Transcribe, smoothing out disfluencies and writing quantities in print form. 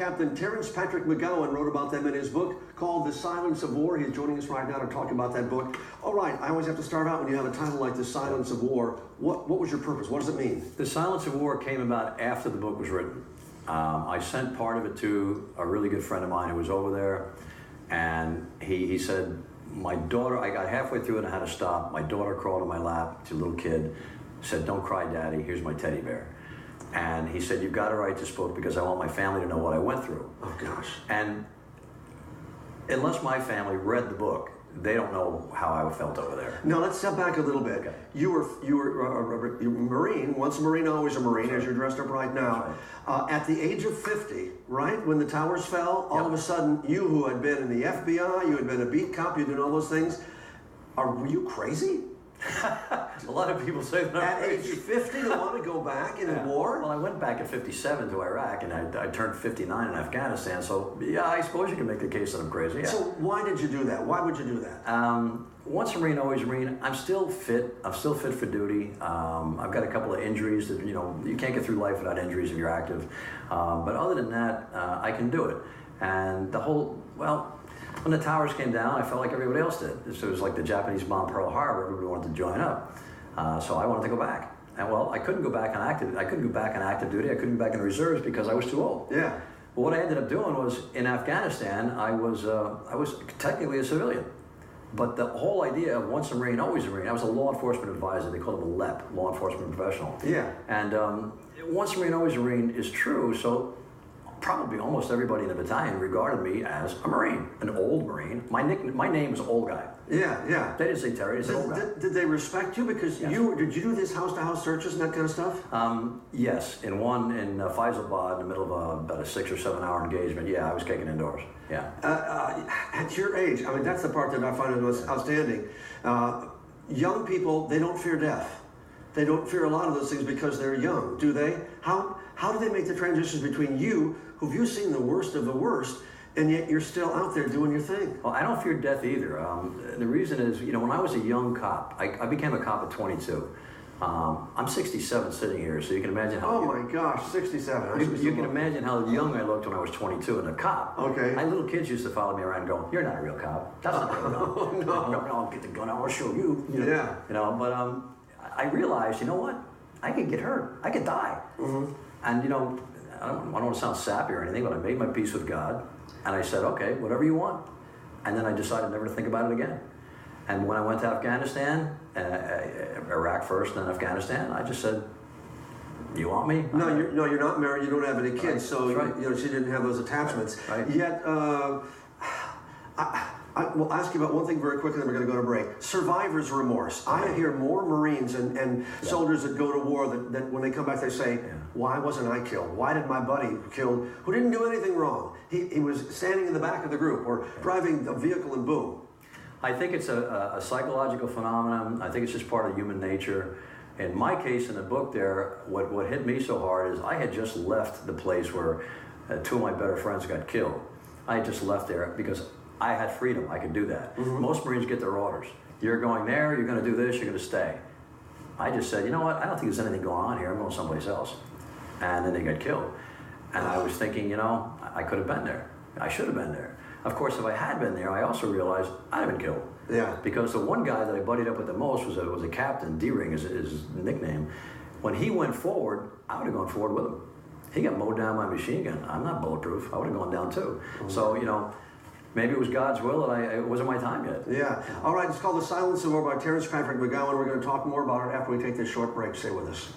Captain Terrence Patrick McGowan wrote about them in his book called The Silence of War. He's joining us right now to talk about that book. All right, I always have to start out when you have a title like The Silence of War. What was your purpose? What does it mean? The Silence of War came about after the book was written. I sent part of it to a really good friend of mine who was over there, and he said, my daughter, I got halfway through it and I had to stop. My daughter crawled in my lap, she's a little kid, said, "Don't cry, Daddy, here's my teddy bear." And he said, "You've got to write this book because I want my family to know what I went through." Oh, gosh. And unless my family read the book, they don't know how I felt over there. Now, let's step back a little bit. Okay. You were a Marine, once a Marine, always a Marine, as you're dressed up right now. Right. At the age of 50, right, when the towers fell, all of a sudden, you who had been in the FBI, you had been a beat cop, you did all those things, were you crazy? A lot of people say that. At age 50 to want to go back in a war? Well, I went back at 57 to Iraq, and I turned 59 in Afghanistan, so yeah, I suppose you can make the case that I'm crazy. Yeah. So why did you do that? Why would you do that? Once a Marine, always a Marine. I'm still fit. I'm still fit for duty. I've got a couple of injuries that, you can't get through life without injuries if you're active. But other than that, I can do it. And when the towers came down, I felt like everybody else did. It was like the Japanese bombed Pearl Harbor. Everybody wanted to join up. So I wanted to go back. And I couldn't go back on active. I couldn't go back on active duty. I couldn't go back in the reserves because I was too old. Yeah. But what I ended up doing was, in Afghanistan, I was technically a civilian. But the whole idea of once a Marine, always a Marine, I was a law enforcement advisor. They call him a LEP, law enforcement professional. Yeah. And once a Marine, always a Marine is true. So probably almost everybody in the battalion regarded me as a Marine, an old Marine. My name was Old Guy. Yeah, yeah. They didn't say Terry, they said Old Guy. Did they respect you because Yes. did you do these house-to-house searches and that kind of stuff? Yes, in Faisalabad, in the middle of about a 6 or 7 hour engagement, yeah, I was kicking indoors, yeah. At your age, I mean, that's the part that I find most outstanding. Young people, they don't fear death. They don't fear a lot of those things because they're young, do they? How do they make the transitions between you, who've you seen the worst of the worst, and yet you're still out there doing your thing? Well, I don't fear death either. The reason is, when I was a young cop, I became a cop at 22. I'm 67 sitting here, so you can imagine how... Oh my gosh, 67. You can imagine how young I looked when I was 22 and a cop. Okay. My little kids used to follow me around and go, "You're not a real cop. That's not a real cop." Oh, no. No, I'll get the gun, I'll show you. Yeah. But I realized, what? I could get hurt. I could die. Mm-hmm. And, I don't want to sound sappy or anything, but I made my peace with God. And I said, okay, whatever you want. And then I decided never to think about it again. And when I went to Afghanistan, Iraq first, then Afghanistan, I just said, "You want me?" No, you're not married. You don't have any kids, Right. so Right. she didn't have those attachments. Right. Yet, I will ask you about one thing very quickly, then we're going to go to break. Survivor's remorse. I hear more Marines and soldiers that go to war that when they come back they say, "Why wasn't I killed? Why did my buddy killed who didn't do anything wrong? He was standing in the back of the group or driving a vehicle and boom." I think it's a psychological phenomenon. I think it's just part of human nature. In my case, in the book there, what hit me so hard is I had just left the place where two of my better friends got killed. I had just left there because I had freedom. I could do that. Mm-hmm. Most Marines get their orders. You're going there, you're going to do this, you're going to stay. I just said, you know what, I don't think there's anything going on here. I'm going someplace else. And then they got killed. And I was thinking, I could have been there. I should have been there. Of course, if I had been there, I also realized I'd have been killed. Yeah. Because the one guy that I buddied up with the most was a captain, D-Ring is his nickname. When he went forward, I would have gone forward with him. He got mowed down by a machine gun. I'm not bulletproof. I would have gone down too. Mm-hmm. So, maybe it was God's will and it wasn't my time yet. Yeah. All right, it's called The Silence of War by Terrence Patrick McGowan. We're going to talk more about it after we take this short break. Stay with us.